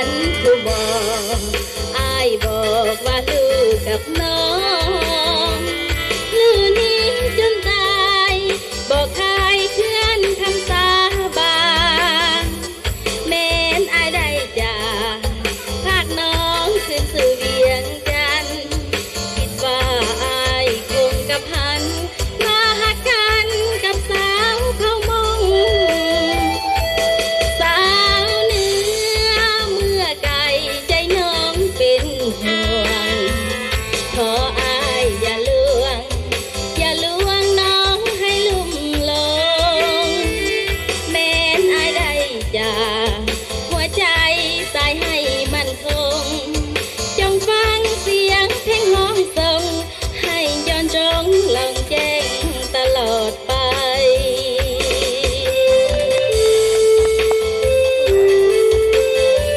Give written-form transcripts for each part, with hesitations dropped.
นผู้บอกอายบอกว่าลูกกับน้องลือนี้จนตายบอกใครเพื่อนคำสาบานแม้นอายได้จากภาคน้องขึ้นสู่เวียงจันทน์คิดว่าอายคงกับพันมาหักกันกับสาวเขามองสาวเหนือเมื่อไกลใจน้องเป็นห่วงขออายอย่าลวงอย่าลวงน้องให้ลุ่มหลงแม้นอายได้จากหัวใจใส่ให้มันคงจงฟังเสียงเพลงร้องส่งให้ย้อนจงลองแจ้งตลอดไป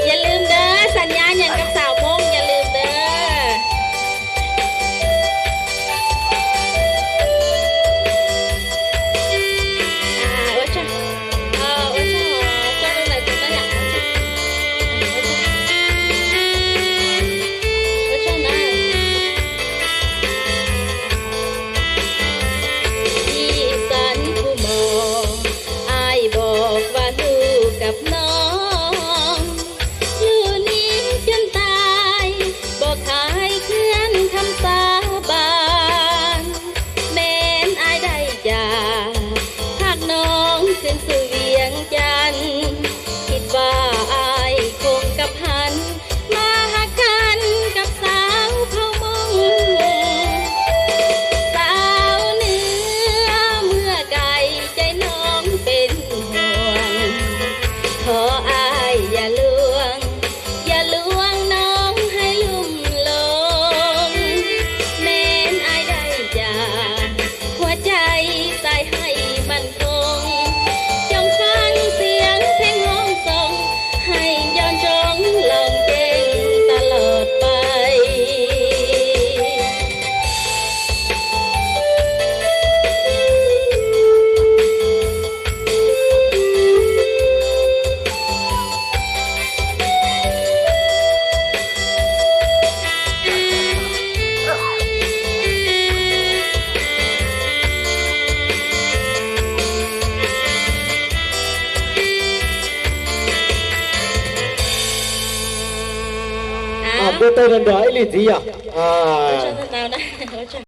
อย่าลืมเด้อสัญญาอย่างกับสาวมงอย่าลืมเด้อว่าจะว่าจะตรงไหนตรงนั้นอ่ะว่าจะนะที่สันผู้มองอายบอกว่าลูกกับน้องลือนี้จนตายบอกขายเคลื่อนคำสาบานแม้นอายได้จากภาคน้องขึ้นสู่เวียงจันทน์คิดว่าอายคงกับพันมาหักกันกับสาวเขามองสาวเหนือเมื่อไกลใจน้องเป็นห่วงขออายอย่าลวงอย่าลวงน้องให้ลุ่มหลงแม้นอายได้จากหัวใจใส่ให้มันคงจงฟังเสียงเพลงร้องส่งให้ย้อนจงลองเก่งตลอดไปBữa tới đến đó ấy liền gì à? ฉันจะหนาวนะ